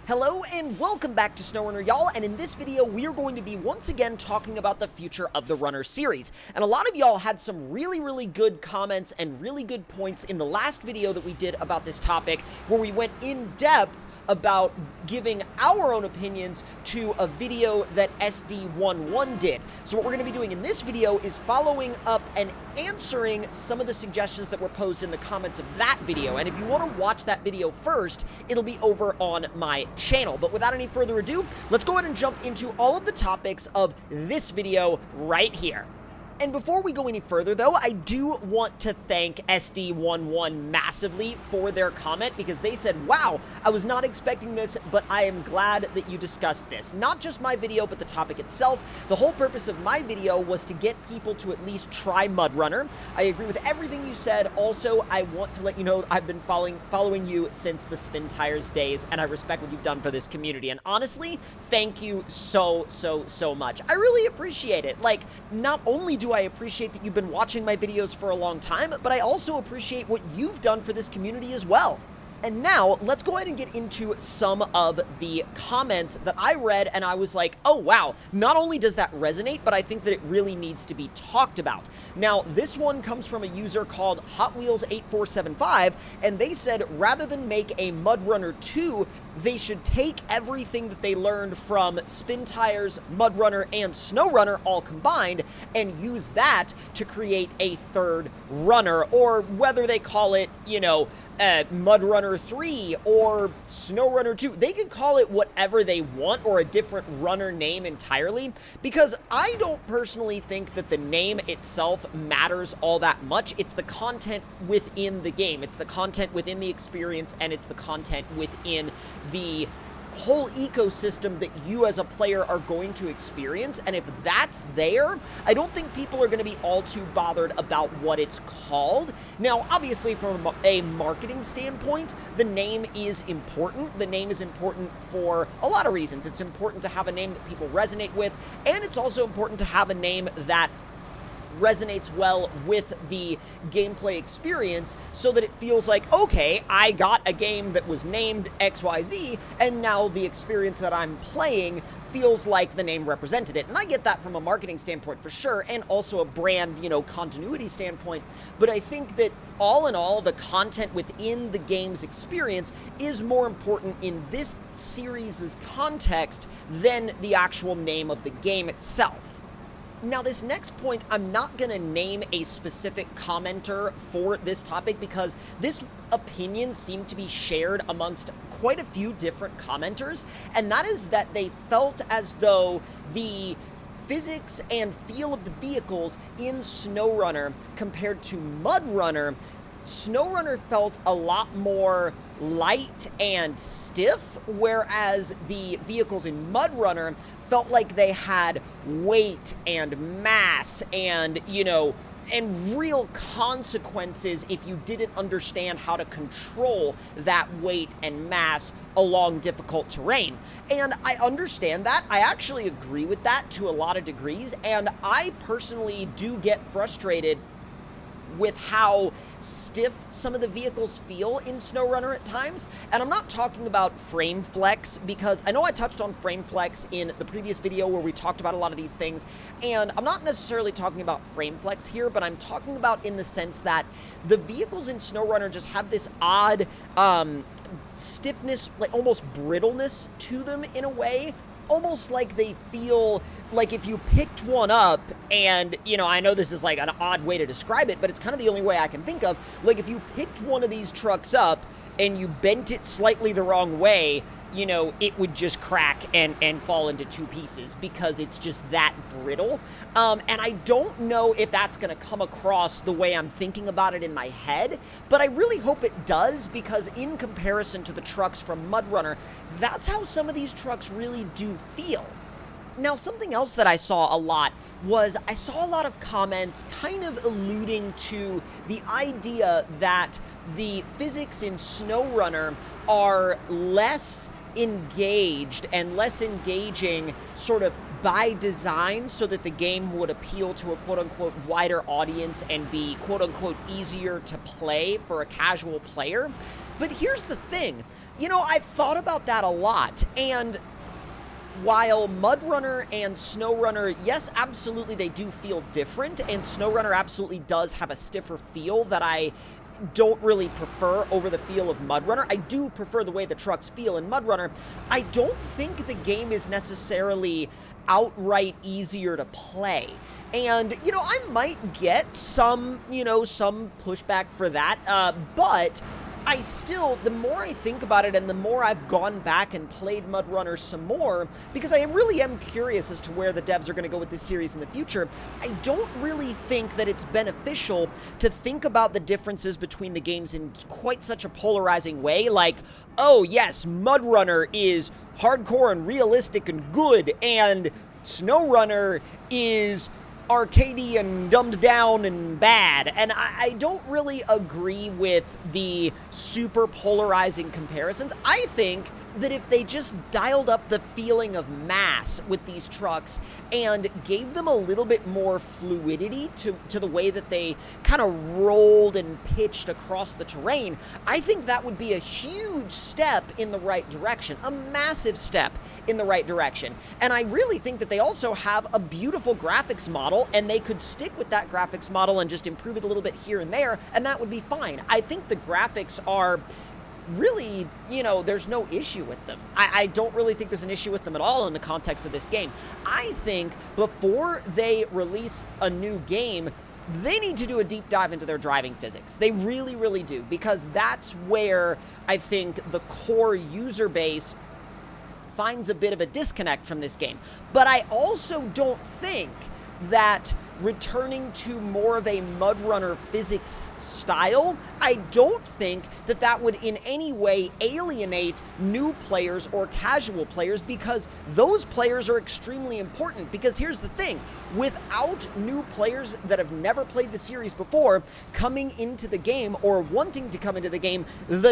Hello and welcome back to SnowRunner, y'all, and in this video we are going to be once again talking about the future of the Runner series. And a lot of y'all had some really good comments and really good points in the last video that we did about this topic, where we went in depth about giving our own opinions to a video that SD11 did. So what we're going to be doing in this video is following up and answering some of the suggestions that were posed in the comments of that video. And if you want to watch that video first, it'll be over on my channel. But without any further ado, let's go ahead and jump into all of the topics of this video right here. And before we go any further, though, I do want to thank SD11 massively for their comment, because they said, wow, I was not expecting this, but I am glad that you discussed this. Not just my video, but the topic itself. The whole purpose of my video was to get people to at least try MudRunner. I agree with everything you said. Also, I want to let you know I've been following you since the Spin Tires days, and I respect what you've done for this community. And honestly, thank you so much. I really appreciate it. Like, not only do I appreciate that you've been watching my videos for a long time, but I also appreciate what you've done for this community as well. And now, let's go ahead and get into some of the comments that I read, and I was like, oh wow, not only does that resonate, but I think that it really needs to be talked about. Now, this one comes from a user called Hot Wheels 8475, and they said rather than make a MudRunner 2, they should take everything that they learned from Spin Tires, MudRunner, and SnowRunner all combined, and use that to create a third runner, or whether they call it, you know, MudRunner 3 or SnowRunner 2. They could call it whatever they want, or a different runner name entirely, because I don't personally think that the name itself matters all that much. It's the content within the game. It's the content within the experience, and it's the content within the whole ecosystem that you as a player are going to experience. And if that's there, I don't think people are going to be all too bothered about what it's called. Now, obviously, from a marketing standpoint, the name is important. The name is important for a lot of reasons. It's important to have a name that people resonate with, and it's also important to have a name that resonates well with the gameplay experience, so that it feels like, okay, I got a game that was named XYZ, and now the experience that I'm playing feels like the name represented it. And I get that from a marketing standpoint for sure, and also a brand, you know, continuity standpoint. But I think that all in all, the content within the game's experience is more important in this series' context than the actual name of the game itself. Now, this next point, I'm not going to name a specific commenter for this topic, because this opinion seemed to be shared amongst quite a few different commenters, and that is that they felt as though the physics and feel of the vehicles in SnowRunner compared to MudRunner, SnowRunner felt a lot more light and stiff, whereas the vehicles in MudRunner felt like they had weight and mass and, you know, and real consequences if you didn't understand how to control that weight and mass along difficult terrain. And I understand that. I actually agree with that to a lot of degrees, and I personally do get frustrated with how stiff some of the vehicles feel in SnowRunner at times. And I'm not talking about frame flex, because I know I touched on frame flex in the previous video where we talked about a lot of these things, and I'm not necessarily talking about frame flex here, but I'm talking about in the sense that the vehicles in SnowRunner just have this odd stiffness, like almost brittleness to them in a way. Almost like they feel like if you picked one up, and, you know, I know this is like an odd way to describe it, but it's kind of the only way I can think of. Like, if you picked one of these trucks up and you bent it slightly the wrong way, you know, it would just crack and fall into two pieces, because it's just that brittle. And I don't know if that's going to come across the way I'm thinking about it in my head, but I really hope it does, because in comparison to the trucks from MudRunner, that's how some of these trucks really do feel. Now, something else that I saw a lot was I saw a lot of comments kind of alluding to the idea that the physics in SnowRunner are less engaged and less engaging sort of by design, so that the game would appeal to a quote-unquote wider audience and be quote-unquote easier to play for a casual player. But here's the thing. You know, I thought about that a lot, and while MudRunner and SnowRunner, yes, absolutely, they do feel different, and SnowRunner absolutely does have a stiffer feel that I don't really prefer over the feel of MudRunner. I do prefer the way the trucks feel in MudRunner. I don't think the game is necessarily outright easier to play. And, you know, I might get some, some pushback for that, but I still, the more I think about it and the more I've gone back and played MudRunner some more, because I really am curious as to where the devs are going to go with this series in the future, I don't really think that it's beneficial to think about the differences between the games in quite such a polarizing way, like, oh yes, MudRunner is hardcore and realistic and good, and SnowRunner is arcadey and dumbed down and bad, and I don't really agree with the super polarizing comparisons. I think that if they just dialed up the feeling of mass with these trucks and gave them a little bit more fluidity to the way that they kind of rolled and pitched across the terrain, I think that would be a huge step in the right direction, a massive step in the right direction. And I really think that they also have a beautiful graphics model, and they could stick with that graphics model and just improve it a little bit here and there, and that would be fine. I think the graphics are really, there's no issue with them. I don't really think there's an issue with them at all in the context of this game. I think before they release a new game, they need to do a deep dive into their driving physics. They really, really do, because that's where I think the core user base finds a bit of a disconnect from this game. But I also don't think that returning to more of a MudRunner physics style, I don't think that that would in any way alienate new players or casual players, because those players are extremely important. Because here's the thing, without new players that have never played the series before coming into the game or wanting to come into the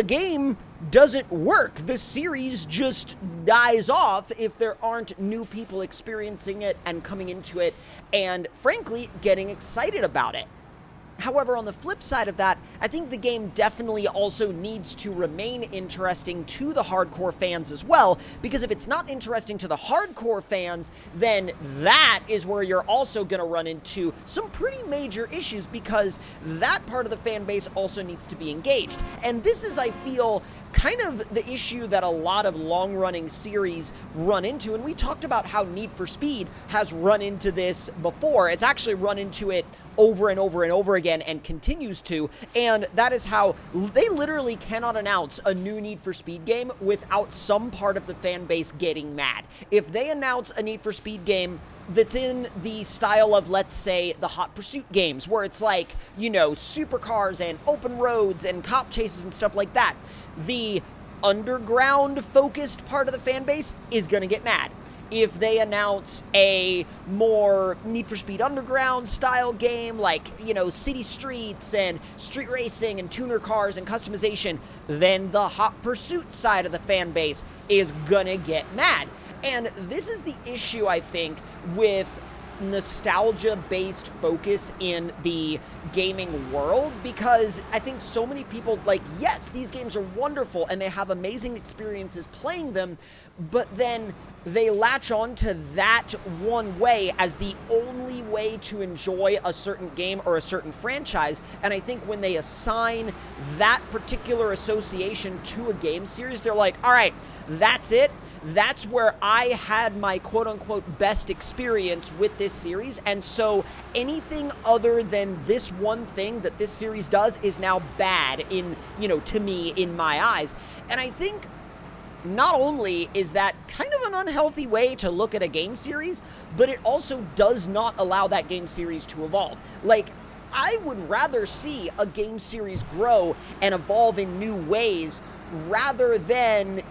game doesn't work. The series just dies off if there aren't new people experiencing it and coming into it and, frankly, getting excited about it. However, on the flip side of that, I think the game definitely also needs to remain interesting to the hardcore fans as well, because if it's not interesting to the hardcore fans, then that is where you're also going to run into some pretty major issues, because that part of the fan base also needs to be engaged. And this is, I feel, kind of the issue that a lot of long-running series run into, and we talked about how Need for Speed has run into this before. It's actually run into it over and over and over again and continues to, and that is how they literally cannot announce a new Need for Speed game without some part of the fan base getting mad. If they announce a Need for Speed game that's in the style of, let's say, the Hot Pursuit games, where it's like, supercars and open roads and cop chases and stuff like that, the underground-focused part of the fan base is gonna get mad. If they announce a more Need for Speed Underground style game, like, city streets and street racing and tuner cars and customization, then the Hot Pursuit side of the fan base is gonna get mad. And this is the issue, I think, with nostalgia-based focus in the gaming world, because I think so many people, yes, these games are wonderful and they have amazing experiences playing them, but then they latch on to that one way as the only way to enjoy a certain game or a certain franchise. And I think when they assign that particular association to a game series, they're like, all right, that's it. That's where I had my quote-unquote best experience with this series, and so anything other than this one thing that this series does is now bad to me, in my eyes. And I think not only is that kind of an unhealthy way to look at a game series, but it also does not allow that game series to evolve. I would rather see a game series grow and evolve in new ways rather than,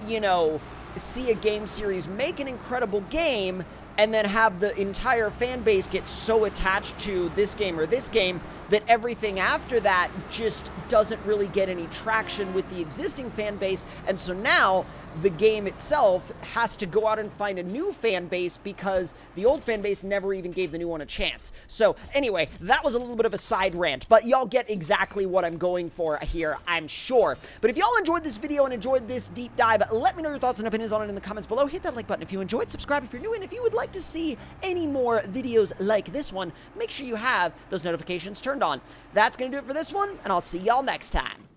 see a game series make an incredible game and then have the entire fan base get so attached to this game or this game that everything after that just doesn't really get any traction with the existing fan base, and so now the game itself has to go out and find a new fan base because the old fan base never even gave the new one a chance. So anyway, that was a little bit of a side rant, but y'all get exactly what I'm going for here, I'm sure. But if y'all enjoyed this video and enjoyed this deep dive, let me know your thoughts and opinions on it in the comments below. Hit that like button if you enjoyed, subscribe if you're new, and if you would like to see any more videos like this one, make sure you have those notifications turned on. That's going to do it for this one, and I'll see y'all next time.